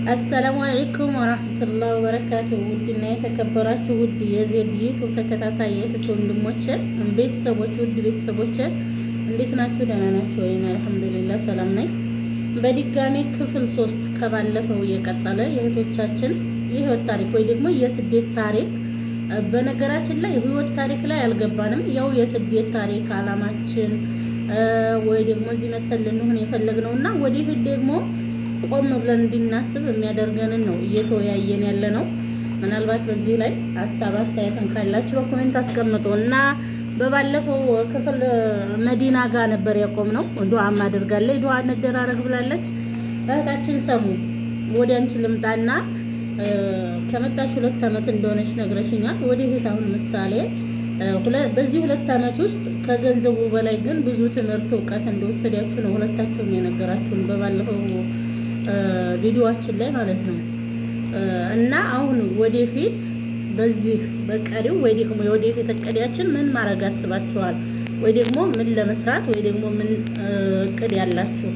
አሰላሙ አለይኩም ወራህመቱላሂ ወበረካቱሁ። ውድና የተከበራችሁ ውድ የዜድ ዩቲዩብ ተከታታይ እህት ወንድሞቼ ቤተሰቦች ውድ ቤተሰቦቼ እንዴት ናችሁ? ደህና ናችሁ ወይ? አልሐምዱሊላህ ሰላም ነኝ። በድጋሚ ክፍል 3 ከባለፈው የቀጠለ የእህቶቻችን የህይወት ታሪክ ወይ ደግሞ የስደት ታሪክ። በነገራችን ላይ የህይወት ታሪክ ላይ አልገባንም። ያው የስደት ታሪክ አላማችን ወይ ደግሞ እዚህ መተን ልንሆን የፈለግነውና ወደፊት ደግሞ ቆም ብለን እንድናስብ የሚያደርገንን ነው እየተወያየን ያለ ነው። ምናልባት በዚህ ላይ ሀሳብ አስተያየትን ካላችሁ በኮሜንት አስቀምጡ እና በባለፈው ክፍል መዲና ጋር ነበር ያቆምነው። ዱዓም አድርጋለች፣ ዱዓ እንደራረግ ብላለች እህታችን። ሰሙ ወደ አንቺ ልምጣና ከመጣሽ 2 ዓመት እንደሆነች ነግረሽኛል። ወደፊት አሁን ምሳሌ በዚህ 2 ዓመት ውስጥ ከገንዘቡ በላይ ግን ብዙ ትምህርት እውቀት እንደወሰዳችሁ ነው ሁለታችሁም የነገራችሁን በባለፈው ቪዲዮአችን ላይ ማለት ነው። እና አሁን ወደፊት በዚህ በቀሪው ወይ ደግሞ የወደፊት እቅዳችን ምን ማድረግ አስባችኋል? ወይ ደግሞ ምን ለመስራት ወይ ደግሞ ምን እቅድ ያላችሁ?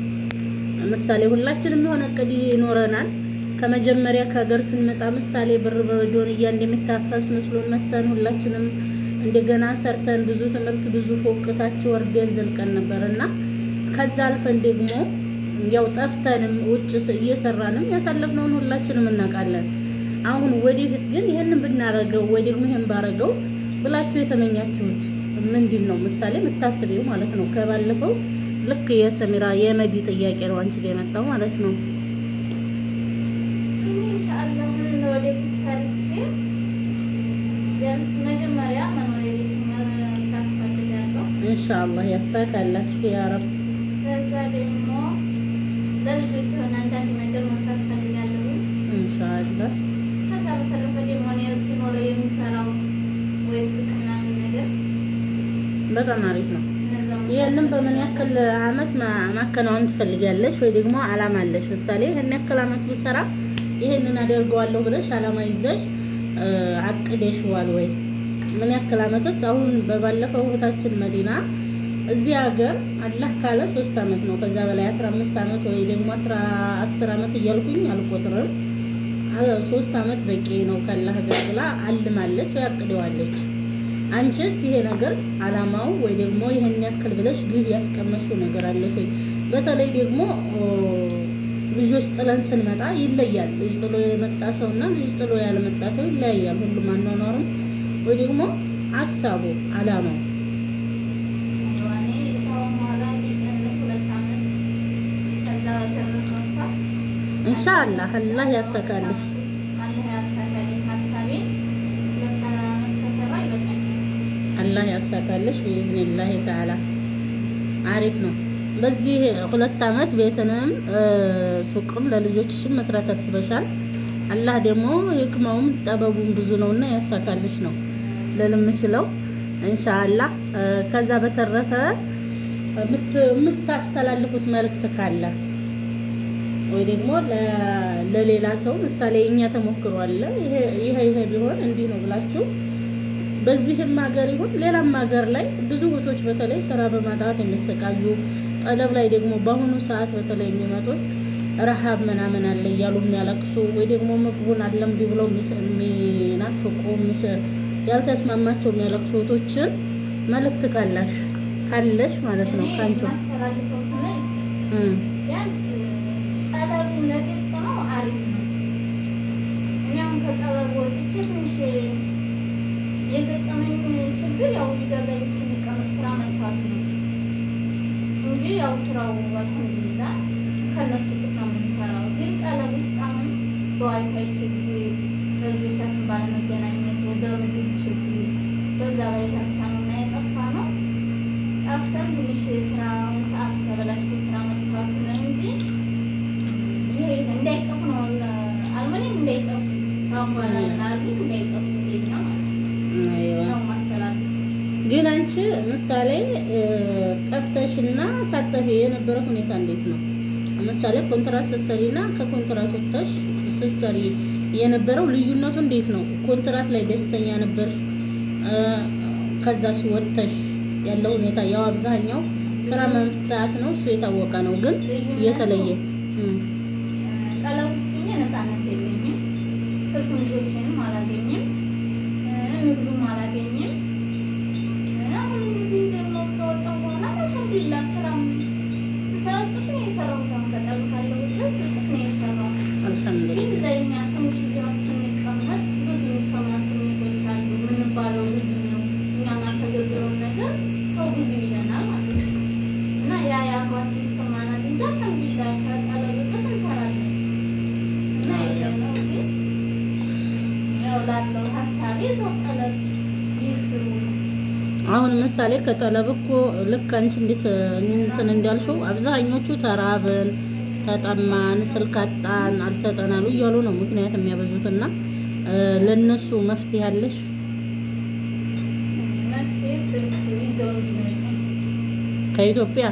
ምሳሌ ሁላችንም የሆነ እቅድ ይኖረናል። ከመጀመሪያ ከሀገር ስንመጣ ምሳሌ ብር በዶንያ እንደሚታፈስ መስሎን መተን ሁላችንም እንደገና ሰርተን ብዙ ትምህርት ብዙ ፎቅታች ወርደን ዘልቀን ነበርና ከዛ አልፈን ደግሞ ያው ጠፍተንም ውጭ እየሰራንም ያሳለፍነውን ሁላችንም እናውቃለን። አሁን ወደፊት ግን ይሄንን ብናረገው ወይ ደግሞ ይሄን ባረገው ብላችሁ የተመኛችሁት ምንድን ነው? ምሳሌ የምታስቢው ማለት ነው። ከባለፈው ልክ የሰሚራ የመዲ ጥያቄ ነው አንቺ ጋር የመጣው ማለት ነው። ኢንሻአላህ ወደፊት ሰርቼ ቢያንስ መጀመሪያ መኖሪያ ቤት መስራት ፈልጋለሁ። ኢንሻአላህ ያሳካላችሁ ያ ረብ። ከዛ ደግሞ ለልጆች የሆነ አንዳንድ ነገር መስራት ፈልጋለሁ ኢንሻአላህ። ከዛ በተረፈ ደግሞ እኔ ሲኖር የሚሰራው ወይ ሱቅ ምናምን ነገር በጣም አሪፍ ነው። ይሄንን በምን ያክል አመት ማከናወን ትፈልጊያለሽ ወይ ደግሞ አላማ አለሽ? ምሳሌ ይሄን ያክል አመት ብሰራ ይሄንን አደርገዋለሁ ብለሽ አላማ ይዘሽ አቅደሽዋል ወይ? ምን ያክል አመትስ? አሁን በባለፈው እህታችን መዲና እዚህ ሀገር አላህ ካለ 3 አመት ነው። ከዛ በላይ 15 አመት ወይ ደግሞ 10 አመት እያልኩኝ አልቆጥርም። 3 አመት በቂ ነው ካላህ ጋር ብላ አልማለች ወይ አቅደዋለች። አንቺስ ይሄ ነገር አላማው ወይ ደግሞ ይሄን ያክል ብለሽ ግብ ያስቀመሽው ነገር አለሽ ወይ? በተለይ ደግሞ ልጆች ጥለን ስንመጣ ይለያል። ልጅ ጥሎ የመጣ ሰውና ልጅ ጥሎ ያልመጣ ሰው ይለያያል። ሁሉም አኗኗሩም ወይ ደግሞ ሀሳቡ አላማው ኢንሻአላህ አላህ ያሳካልሽ። አላህ ያሳካልሽ ቢኢዝኒላህ ተዓላ። አሪፍ ነው። በዚህ 2 አመት ቤትንም ሱቅም ለልጆችሽም መስራት አስበሻል። አላህ ደግሞ ህክማውም ጠበቡም ብዙ ነውና ያሳካልሽ ነው ለልምችለው ኢንሻአላህ። ከዛ በተረፈ የምታስተላልፉት መልእክት ካለ ወይ ደግሞ ለሌላ ሰው ምሳሌ እኛ ተሞክሮ አለ ይሄ ቢሆን እንዲህ ነው ብላችሁ በዚህም ሀገር ይሁን ሌላም ሀገር ላይ ብዙ እህቶች በተለይ ስራ በማጣት የሚሰቃዩ ጠለብ ላይ ደግሞ በአሁኑ ሰዓት በተለይ የሚመጡት ረሃብ ምናምን አለ እያሉ የሚያለቅሱ ወይ ደግሞ ምግቡን አለምዲ ብለው የሚናፍቁ ያልተስማማቸው የሚያለቅሱ እህቶችን መልእክት ካለሽ ማለት ነው ካንቺ ለገጠመው አሪፍ ነው። እኛም ከጠበብ ወጥቼ ትንሽ የገጠመኝ ችግር ያው ይገዛ ቤት ስንቀመጥ ስራ መጥፋት ነው እንጂ ያው ስራው አልሐምዱሊላህ ከነሱ ጥፍ ነው የምንሰራው። ግን ጠለብ ውስጥ አሁን በዋይፋይ ችግር፣ በልጆቻችን ባለመገናኘት፣ በምግብ ችግር በዛ ላይ ታሳኑና የጠፋ ነው። ጠፍተን ትንሽ የስራውን ሰዓት ተበላሽቶ ስራ መጥፋት ነው እንጂ እንዳይጠፉ ነው። አልሙኒየም እንዳይጠፉ ታሟላ ላሉ እንዳይጠፉ ነው ማስተላለፍ። ግን አንቺ ምሳሌ ጠፍተሽና ሳጠፊ የነበረ ሁኔታ እንዴት ነው? ምሳሌ ኮንትራት ስትሰሪና ከኮንትራት ወጥተሽ ስትሰሪ የነበረው ልዩነቱ እንዴት ነው? ኮንትራት ላይ ደስተኛ ነበር? ከዛስ ወጥተሽ ያለው ሁኔታ ያው አብዛኛው ስራ መምጣት ነው እሱ የታወቀ ነው። ግን የተለየ ልጆቼንም አላገኝም፣ ምግብም አላገኝም። አሁን እዚህ ደግሞ ከወጣሁ በኋላ አልሐምዱሊላህ ስራም ስሰራ እጥፍ ነው የሰራሁት። አሁን ከጠብ ካለሁበት እጥፍ ነው የሰራሁት። ግን ለእኛ ትንሽ እዚያውን ስንቀመጥ ብዙ የሚሰማ ስሜቶች አሉ። የምንባለው ብዙ ነው። እኛ ማልተገበረውን ነገር ሰው ብዙ ይለናል ማለት ነው። እና ያ አብሯችን ይሰማናል እንጂ አልሐምዱሊላህ ከጠለብ እጥፍ እንሰራለን። እና ይሄ ነው ግን ያው ላለው ሀሳቤ ሰው ጠለብ ይስሩ። አሁን ምሳሌ ከጠለብ እኮ ልክ አንቺ እንትን እንዳልሽው አብዛኞቹ ተራብን፣ ተጠማን፣ ስልክ አጣን፣ አልሰጠናሉ እያሉ ነው ምክንያት የሚያበዙትና ለነሱ መፍትሄ ያለሽ? መፍትሄ ስልክ ይዘው ይመጡ ከኢትዮጵያ?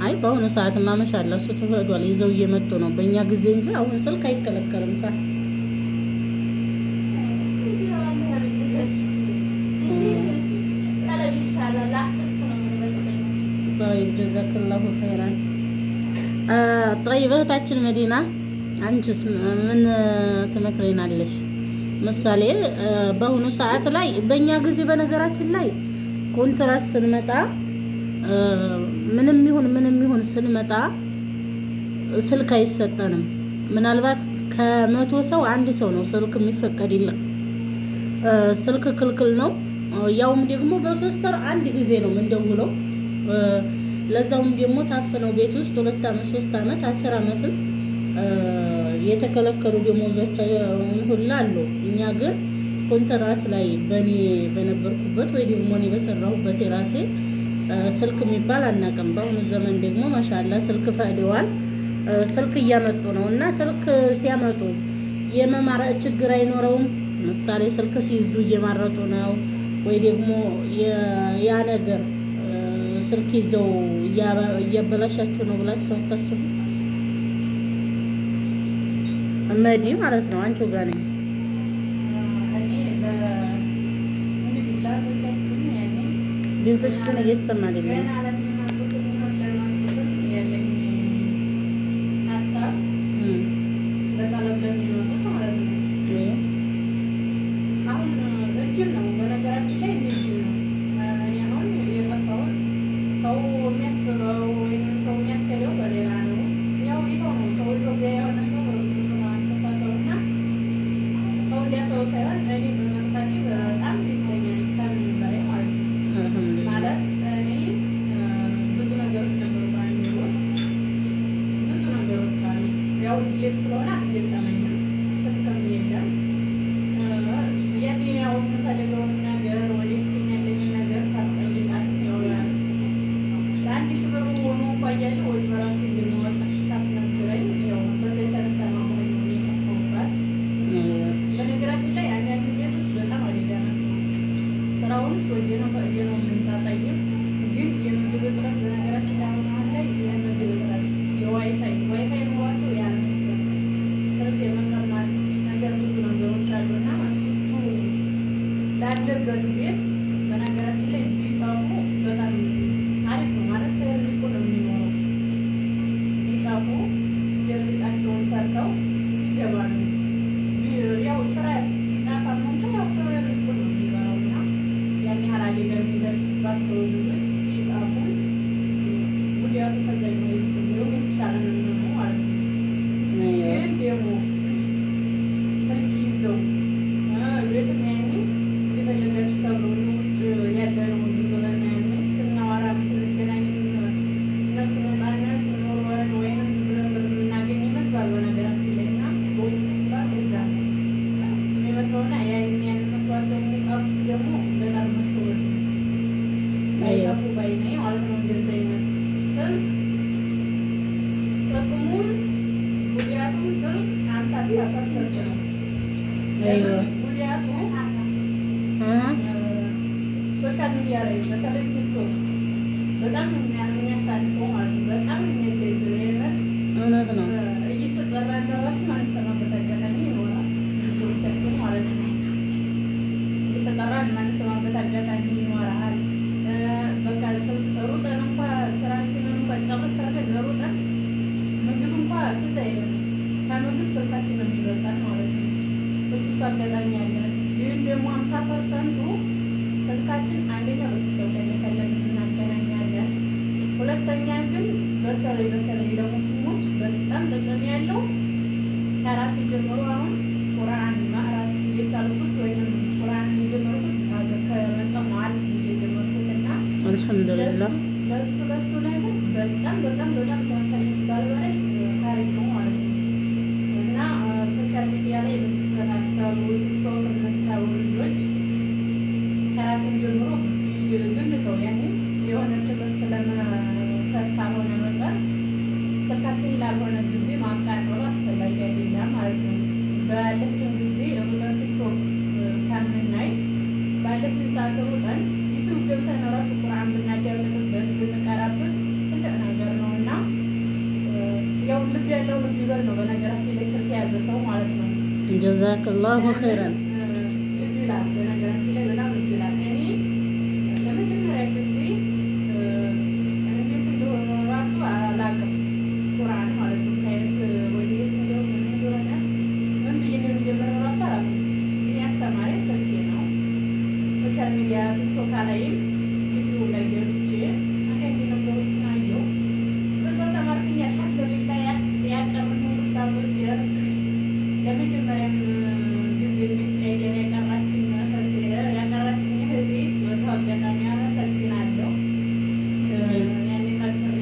አይ በአሁኑ ሰዓት ማመሻላ እሱ ተፈዷል። ይዘው እየመጡ ነው በእኛ ጊዜ እንጂ አሁን ስልክ አይከለከልም። ጀዛክላሁ ኸይራን። ጠይብ እህታችን መዲና አንቺስ ምን ትመክሪናለሽ? ምሳሌ በአሁኑ ሰዓት ላይ በእኛ ጊዜ በነገራችን ላይ ኮንትራት ስንመጣ ምንም ይሁን ስንመጣ ስልክ አይሰጠንም። ምናልባት ከመቶ ሰው አንድ ሰው ነው ስልክ የሚፈቀድልን። ስልክ ክልክል ነው። ያውም ደግሞ በ3 ወር አንድ ጊዜ ነው የምንደውለው። ለዛውም ደግሞ ታፍነው ቤት ውስጥ 2 ዓመት 3 ዓመት 10 ዓመትም የተከለከሉ ደሞዞች ሁላ አሉ። እኛ ግን ኮንትራት ላይ በኔ በነበርኩበት ወይ ደግሞ እኔ በሰራሁበት የራሴ ስልክ የሚባል አናውቅም። በአሁኑ ዘመን ደግሞ ማሻአላ ስልክ ፈቅደዋል። ስልክ እያመጡ ነው እና ስልክ ሲያመጡ የመማር ችግር አይኖረውም። ምሳሌ ስልክ ሲይዙ እየማረጡ ነው ወይ ደግሞ ያ ነገር ስልክ ይዘው እያበላሻችሁ ነው ብላችሁ አታስቡ። እመዲ ማለት ነው አንቺ ጋር ነኝ። ድምፅሽ ግን እየተሰማ አይደለም። ሶሻል ሚዲያ ላይ በተለይ ቲክቶክ በጣም የሚያሳልፈው ማለት ነው። በጣም እውነት ነው። እየተጠራ እንደራሱ ማንሰማበት አጋጣሚ ይኖራል። ብዙዎቻችን ማለት ነው እየተጠራ ማንሰማበት አጋጣሚ ይኖራል። በቃ ሩጠን እንኳ ስራችንን እንኳ ጨርሰን ሩጠን ምግብ እንኳ ትዝ አይልም። ከምግብ ስልካችን የሚበልጣል ማለት ነው። እሱ አጋጣሚ ያለ ግን ደግሞ 50% ስልካችን አንደኛ ቤተሰብ ላይ የፈለግን እናገናኛለን። ሁለተኛ ግን በተለይ ለሙስሊሞች በጣም ጥቅም ያለው ከራሴ ጀምሮ አሁን ቁርአን ማዕራት እየቻልኩት ወይም ቁርአን የጀመርኩት ከመጣሁ መዋል እየጀመርኩት እና አልሐምዱሊላህ ለሱ ነገር በጣም ከሚባል በላይ ታሪክ ነው ማለት ነው። እና ሶሻል ሚዲያ ላይ የምትከታተሉ ቲክቶክ የምታዩ ልጆች ከራሴን ጀምሮ ግንተው ያኔ የሆነ ትምህርት ለመውሰድ ካልሆነ በቀር ስልካችን ላልሆነ ጊዜ ማቃጠሉ አስፈላጊ አይደለም ማለት ነው። ባለችን ጊዜ ቲክቶክ ከምናይ ባለችን ሰዓት ሩጠን ዩቱብ ገብተን ራሱ ቁርአን ብናዳምጥበት ብንቀራበት ትልቅ ነገር ነው እና ያው ልብ ያለው ልብ ይበል ነው። በነገራችን ላይ ስልክ የያዘ ሰው ማለት ነው። ጀዛከላሁ ኸይረን። ልብ ይላል። በነገራችን ላይ በጣም ልብ ይላል። እኔ ለመጀመሪያ ጊዜ እንዴት እንደሆነ ራሱ አላውቅም። ቁርአን ማለት ነው ከአይነት ወዴት እንደሆነ ምን ብዬ እንደሚጀምረው ራሱ አላውቅም። ግን ያስተማሪ ስልኬ ነው። ሶሻል ሚዲያ ቲክቶክ ላይም ዩቲዩብ ላይ ገብቼ አንዳንድ ነገሮችን አየሁ። በዛው ተማርኩኝ። አልሐምዱሊላህ ያቀሩኝ ኡስታዞች ለመጀመሪያ ጊዜ አይዲያ ያቀራችኝ እህቴ በዛው አጋጣሚ አመሰግናለሁ። ያኔ ታክሬ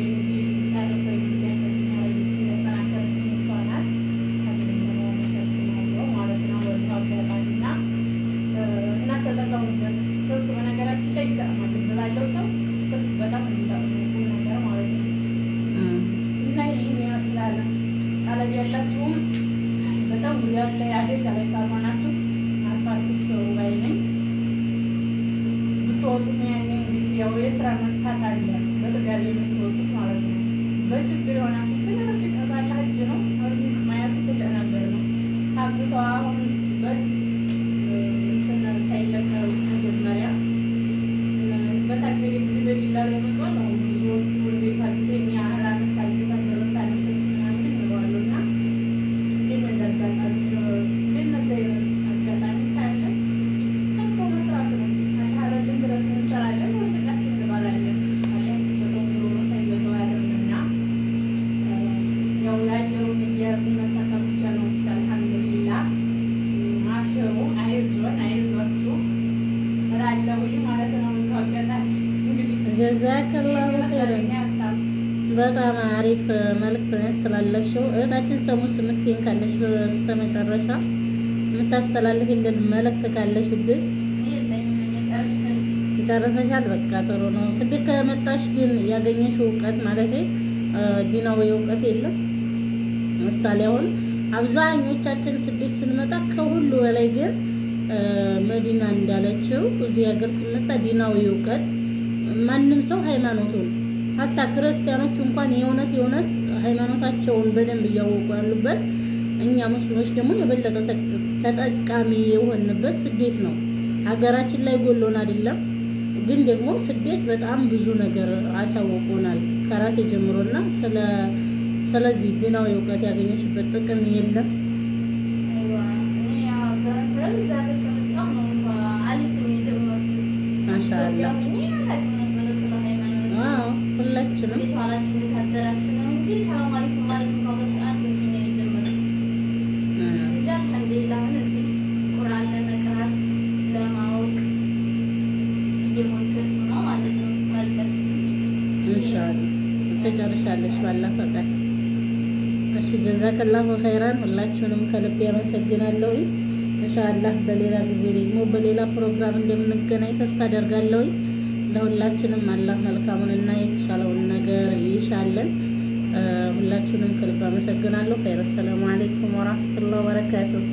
ጨርሰኝ ያጠናከረችኝ እሷ ናት። አመሰግናለሁ ማለት ነው። በዛው አጋጣሚ እና ተጠቀሙበት። ስልክ በነገራችን ላይ ይጠቅማል ብላለው ሰው ስልክ በጣም የሚጠቅሙ ነገር ማለት ነው። እና ይህን ይመስላል። ጠለብ ያላችሁም በጣም ጉዳት ላይ አደጋ ላይ ካልሆናችሁ አልፋችሁ ሰው ላይ ነኝ ብትወጡም ያኔ እንግዲህ ያው የስራ መጥፋት አለ በጥጋብ የምትወጡት ማለት ነው። በችግር የሆናችሁ ግን ርዚቅ ባላ እጅ ነው። ርዚቅ ማየቱ ትልቅ ነገር ነው። አግቶ አሁን በፊት ሳይለቀሩ መጀመሪያ በታገደ ጊዜ በሌላ ላይ መጥቷል። አሁን ብዙዎቹ እንዴት አግተኛ አላመት ታግታ ደረሳ ነስል ምናምን ይለዋሉ እና እንዴት አጋጣሚ በነዚ አጋጣሚ ካለ ከቶ መስራት ነው። አልሐረልን ድረስ እንሰራለን፣ ርዝቃችን እንባላለን። በጦሮ ሳይገባው ያደርግና ያው የአየሩን እያያዝን መጠቀም ብቻ ነው። አልሐምዱሊላህ አብሽሩ፣ አይዟችሁ እላለሁ ማለት ነው። እዛው አጋጣሚ ጀዛከላሁ ኸይረን። በጣም አሪፍ መልዕክት ነው ያስተላለፍሽው እህታችን። ሰሙስ የምትይኝ ካለሽ በስተመጨረሻ የምታስተላልፊልን መልዕክት ካለሽ ግን ጨርሰሻል? በቃ ጥሩ ነው። ስደት ከመጣሽ ግን ያገኘሽው እውቀት ማለት ዲናዊ እውቀት የለም። ምሳሌ አሁን አብዛኞቻችን ስደት ስንመጣ ከሁሉ በላይ ግን መዲና እንዳለችው እዚህ ሀገር ስንመጣ ዲናዊ እውቀት ማንም ሰው ሃይማኖቱን ሀታ ክርስቲያኖች እንኳን የእውነት ሃይማኖታቸውን በደንብ እያወቁ ያሉበት፣ እኛ ሙስሊሞች ደግሞ የበለጠ ተጠቃሚ የሆንበት ስደት ነው። ሀገራችን ላይ ጎሎን አይደለም፣ ግን ደግሞ ስደት በጣም ብዙ ነገር አሳውቆናል ከራሴ ጀምሮና ስለዚህ ዲናዊ እውቀት ያገኘሽበት ጥቅም የለም። ማሻአላህ ሁላችንም ትጨርሻለሽ ባላ ፈቃድ። እሺ ጀዛከላሁ ኸይራን። ሁላችሁንም ከልብ ያመሰግናለሁ። ኢንሻአላህ በሌላ ጊዜ ደግሞ በሌላ ፕሮግራም እንደምንገናኝ ተስፋ አደርጋለሁ። ለሁላችንም አላህ መልካሙንና የተሻለውን ነገር ይሻለን። ሁላችሁንም ከልብ አመሰግናለሁ። ኸይር። ሰላም አለይኩም ወራህመቱላሂ ወበረካቱሁ።